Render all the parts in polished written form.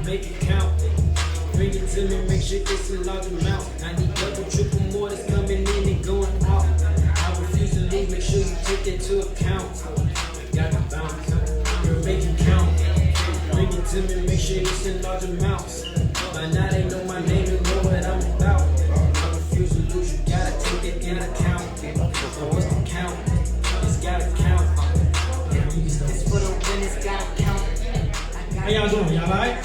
make it count. Bring it to me, make sure it's a large amount. I need double, triple more that's coming in and going out. I refuse to leave, make sure you take that to account. Got to bounce, girl, make it count. Bring it to me, make sure it's in large amounts. By now they know my name and know what I'm about. I refuse to lose, you gotta take it in account. So what's the count? It's gotta count. It's for the win, it's gotta count. How y'all doing? Y'all alright?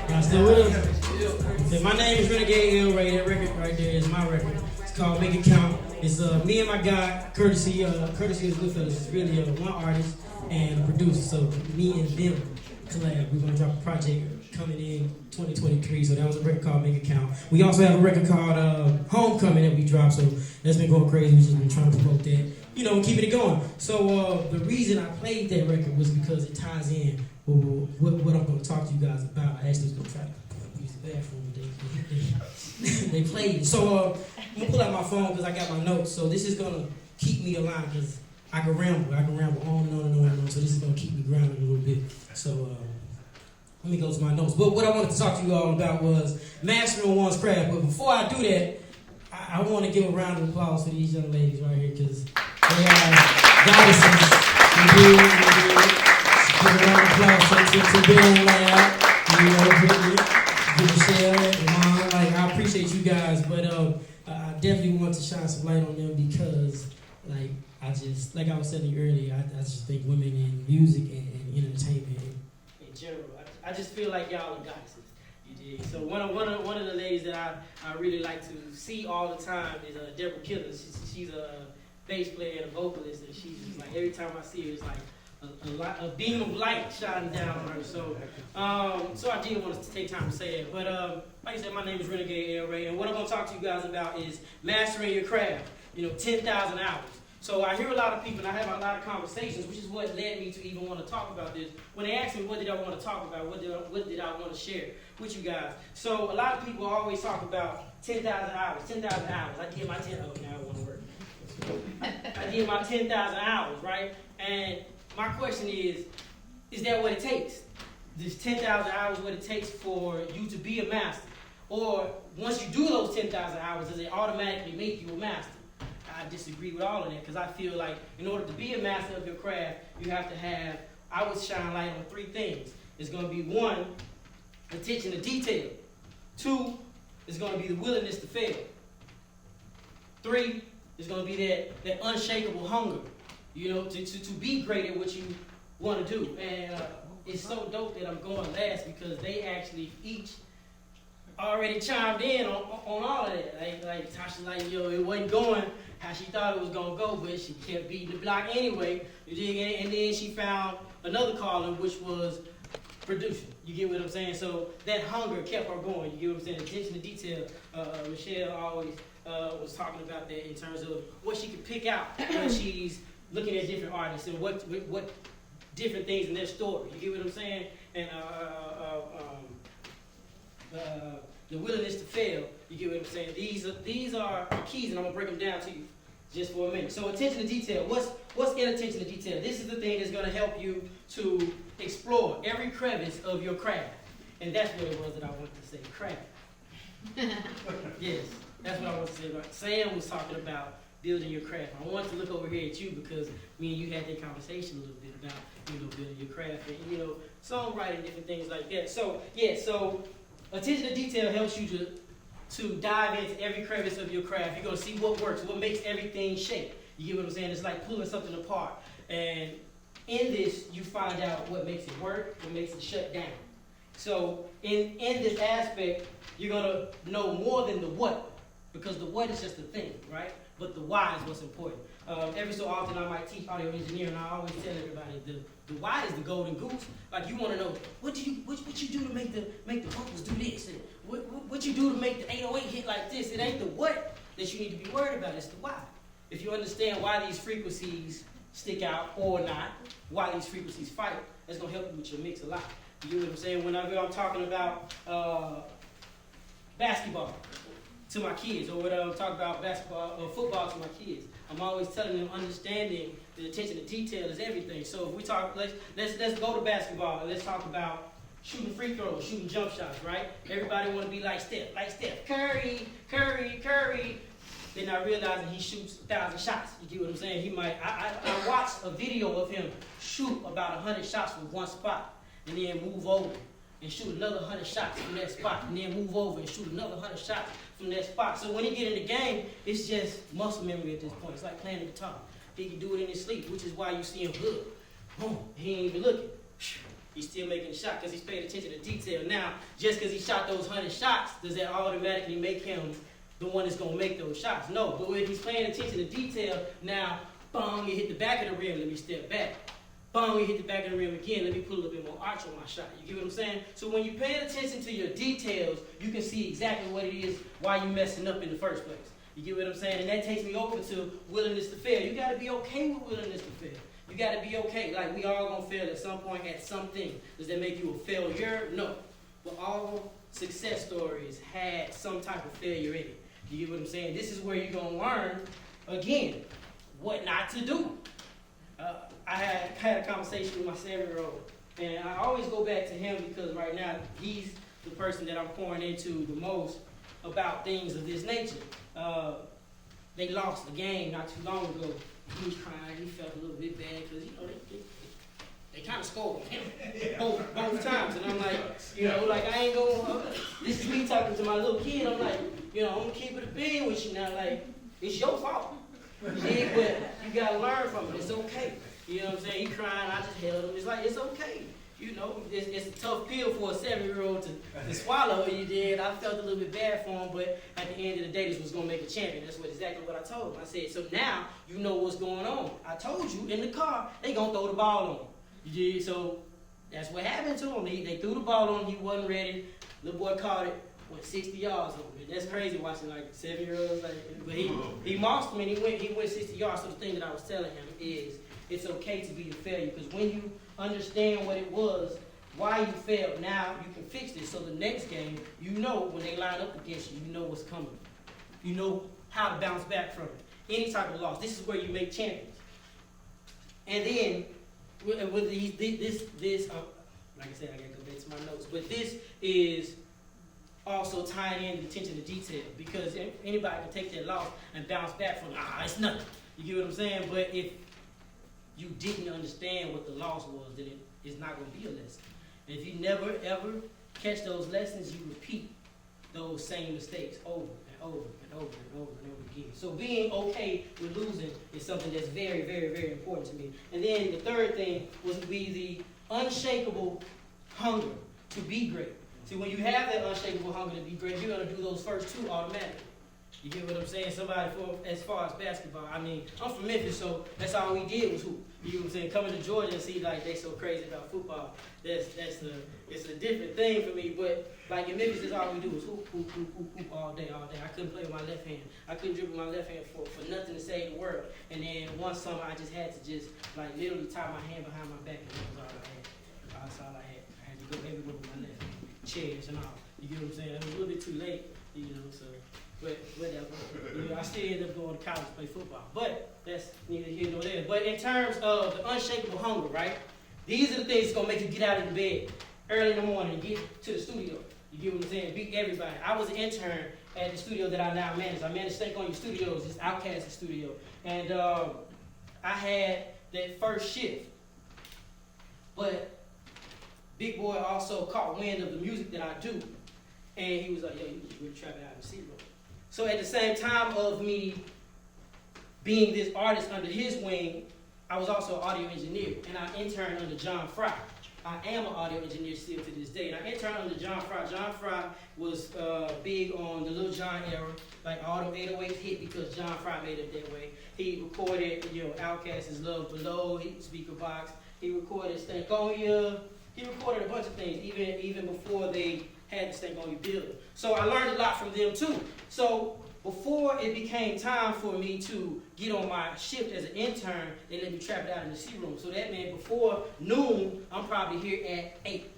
Y'all still with us? So my name is Renegade El Rey. That record right there is my record. It's called Make It Count. It's me and my guy, courtesy of Goodfellas. It's really one artist and a producer. So me and them collab. We're gonna drop a project coming in 2023. So that was a record called Make It Count. We also have a record called Homecoming that we dropped. So that's been going crazy. We've just been trying to promote that, keeping it going. So the reason I played that record was because it ties in with what I'm going to talk to you guys about. I actually was going to try to use the bathroom. They played it. So I'm going to pull out my phone because I got my notes. So this is going to keep me aligned because I can ramble on and on and on and on. So this is going to keep me grounded a little bit. So let me go to my notes. But what I wanted to talk to you all about was mastering one's craft. But before I do that, I want to give a round of applause for these young ladies right here because they are goddesses. Give a round of applause to Bill and Lab, Brittany, Michelle, and Mom. I appreciate you guys, but I definitely want to shine some light on them because, like I was telling you earlier, I just think women in music and entertainment in general, I just feel like y'all are goddesses. You dig? So one of the ladies that I really like to see all the time is Deborah Killer. She's a bass player and a vocalist, and she's just like every time I see her, it's like a beam of light shining down on her. So I did want to take time to say that. But like I said, my name is Renegade El Rey, and what I'm going to talk to you guys about is mastering your craft. 10,000 hours. So I hear a lot of people, and I have a lot of conversations, which is what led me to even want to talk about this. When they ask me what did I want to talk about, what did I want to share with you guys. So a lot of people always talk about 10,000 hours. 10,000 hours. I did my 10. Oh, now I want to work. I did my 10,000 hours, right? And my question is that what it takes? Is 10,000 hours what it takes for you to be a master? Or once you do those 10,000 hours, does it automatically make you a master? I disagree with all of that because I feel like in order to be a master of your craft, you have to have, I would shine light on three things. It's going to be 1, attention to detail. 2, it's going to be the willingness to fail. 3, it's going to be that unshakable hunger, to be great at what you want to do. And it's so dope that I'm going last because they actually each already chimed in on all of that. Like Tasha, it wasn't going how she thought it was going to go, but she kept beating the block anyway. You dig? And then she found another calling, which was producing. You get what I'm saying? So that hunger kept her going. You get what I'm saying? Attention to detail. Michelle always was talking about that in terms of what she could pick out when she's looking at different artists and what different things in their story. You get what I'm saying? And the willingness to fail. You get what I'm saying? These are keys, and I'm gonna break them down to you just for a minute. So attention to detail. What's in attention to detail? This is the thing that's gonna help you to explore every crevice of your craft, and that's what it was that I wanted to say. Craft. Yes, that's what I wanted to say. About. Sam was talking about building your craft. I wanted to look over here at you because me and you had that conversation a little bit about building your craft and songwriting, different things like that. So attention to detail helps you to dive into every crevice of your craft. You're going to see what works, what makes everything shake. You get what I'm saying? It's like pulling something apart. And in this, you find out what makes it work, what makes it shut down. So in this aspect, you're going to know more than the what, because the what is just a thing, right? But the why is what's important. Every so often I might teach audio engineering, and I always tell everybody the why is the golden goose. Like you want to know what you do to make the vocals do this, and what you do to make the 808 hit like this. It ain't the what that you need to be worried about. It's the why. If you understand why these frequencies stick out or not, why these frequencies fight, that's gonna help you with your mix a lot. You know what I'm saying? Whenever I'm talking about basketball to my kids, or when I'm talking about basketball or football to my kids, I'm always telling them understanding the attention to detail is everything. So if we talk, let's go to basketball and let's talk about shooting free throws, shooting jump shots, right? Everybody want to be like Steph, Curry. Then I realized he shoots 1,000 shots. You get what I'm saying? He might. I watched a video of him shoot about 100 shots from one spot, and then move over and shoot another 100 shots from that spot, and then move over and shoot another 100 shots from that spot. So when he get in the game, it's just muscle memory at this point. It's like playing the guitar. He can do it in his sleep, which is why you see him good. Boom, he ain't even looking. He's still making a shot because he's paying attention to detail. Now, just because he shot those 100 shots, does that automatically make him the one that's going to make those shots? No, but when he's paying attention to detail, now, boom, you hit the back of the rim, let me step back. Boom, you hit the back of the rim again, let me put a little bit more arch on my shot. You get what I'm saying? So when you're paying attention to your details, you can see exactly what it is, why you're messing up in the first place. You get what I'm saying? And that takes me over to willingness to fail. You got to be okay with willingness to fail. You got to be okay. Like, we all going to fail at some point at something. Does that make you a failure? No. But all success stories had some type of failure in it. You get what I'm saying? This is where you're going to learn, again, what not to do. I had a conversation with my 7-year-old, and I always go back to him because right now he's the person that I'm pouring into the most about things of this nature. They lost the game not too long ago. He was crying. He felt a little bit bad because, you know, they kind of scored him both times. And I'm like, you know, like, I ain't going, this is me talking to my little kid. I'm like, you know, I'm going to keep it a bean with you now. Like, it's your fault. But you got to learn from it. It's okay. You know what I'm saying? He crying. I just held him. It's like, it's okay. You know, it's a tough pill for a 7-year-old to swallow. You did. I felt a little bit bad for him, but at the end of the day, this was going to make a champion. That's exactly what I told him. I said, so now you know what's going on. I told you in the car, they going to throw the ball on him. You did. So that's what happened to him. They threw the ball on him. He wasn't ready. Little boy caught it. Went 60 yards over it. That's crazy watching like 7-year-olds. Like, but he marched him and he went 60 yards. So the thing that I was telling him is it's okay to be a failure because when you understand what it was, why you failed, now you can fix it. So the next game, you know when they line up against you, you know what's coming. You know how to bounce back from it. Any type of loss. This is where you make champions. And then with this, like I said, I gotta go back to my notes. But this is also tying in the attention to detail because anybody can take that loss and bounce back from it. It's nothing. You get what I'm saying? But if you didn't understand what the loss was, then it's not going to be a lesson. And if you never, ever catch those lessons, you repeat those same mistakes over and over and over and over and over again. So being okay with losing is something that's very, very, very important to me. And then the third thing would be the unshakable hunger to be great. See, when you have that unshakable hunger to be great, you're going to do those first two automatically. You get what I'm saying? Somebody as far as basketball. I mean, I'm from Memphis, so that's all we did was hoop. You know what I'm saying? Coming to Georgia and see like they so crazy about football. It's a different thing for me. But like in Memphis, that's all we do is hoop all day. I couldn't play with my left hand. I couldn't dribble my left hand for nothing to save the world. And then one summer, I just had to just like literally tie my hand behind my back, and that was all I had. That's all I had. I had to go everywhere with my left hand, chairs and all. You get what I'm saying? It was a little bit too late, you know. So. But whatever. You know, I still ended up going to college to play football. But that's neither here nor there. But in terms of the unshakable hunger, right? These are the things that's going to make you get out of the bed early in the morning and get to the studio. You get what I'm saying? Beat everybody. I was an intern at the studio that I now manage. I manage Stank On You Studios. It's Outcast Studio. And I had that first shift. But Big Boy also caught wind of the music that I do. And he was like, yo, you just really trap it out in the seat room. So at the same time of me being this artist under his wing, I was also an audio engineer, and I interned under John Fry. I am an audio engineer still to this day, and I interned under John Fry. John Fry was big on the Lil Jon era, like all the 808s hit because John Fry made it that way. He recorded, Outkast's Love Below, Speaker Box. He recorded Stank On You. He recorded a bunch of things, even before they had the Stank On You building. So I learned a lot from them too. So before it became time for me to get on my shift as an intern, they let me trap it out in the C room. So that meant before noon, I'm probably here at 8.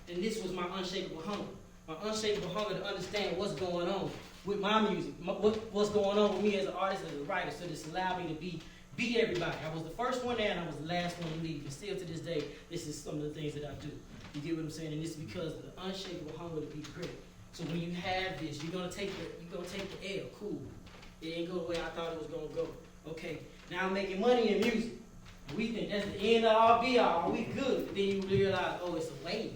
And this was my unshakable hunger. My unshakable hunger to understand what's going on with my music, what's going on with me as an artist, as a writer. So this allowed me to beat everybody. I was the first one there and I was the last one to leave. And still to this day, this is some of the things that I do. You get what I'm saying? And it's because of the unshakable hunger to be great. So when you have this, you're gonna take the L. Cool. It ain't go the way I thought it was gonna go. Okay. Now I'm making money in music. And we think that's the end of all be all. We good. But then you realize, oh, it's a wave.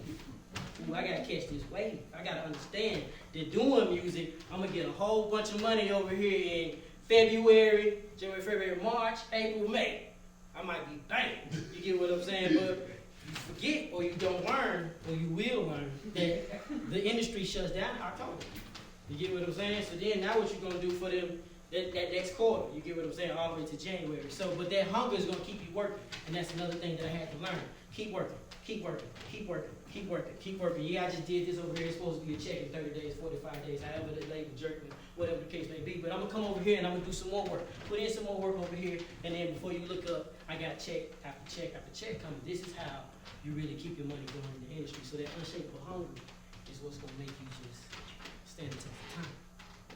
Ooh, I gotta catch this wave. I gotta understand that doing music, I'm gonna get a whole bunch of money over here in February, January, February, March, April, May. I might be bang. You get what I'm saying? But you forget or you don't learn, or you will learn, that the industry shuts down in October. You get what I'm saying? So then now what you gonna do for them that next quarter? You get what I'm saying? All the way to January. So, but that hunger is gonna keep you working. And that's another thing that I had to learn. Keep working, keep working, keep working, keep working, keep working. Yeah, I just did this over here. It's supposed to be a check in 30 days, 45 days, however the label jerking, whatever the case may be. But I'm gonna come over here and I'm gonna do some more work. Put in some more work over here, and then before you look up, I got check after check after check coming. This is how you really keep your money going in the industry. So that unshakable hunger is what's gonna make you just stand the test of time.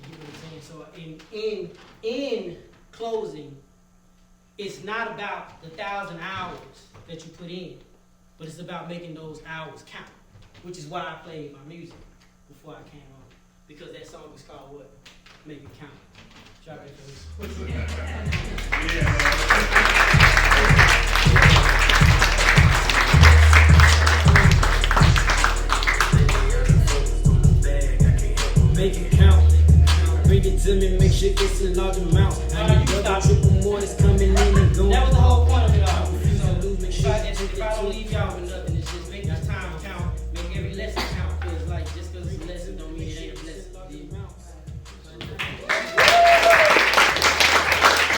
You get what I'm saying? So in closing, it's not about the 1,000 hours that you put in, but it's about making those hours count, which is why I played my music before I came on, because that song is called what? Make It Count. Drop it for Make it count. Bring it to me, make sure it's a large amount.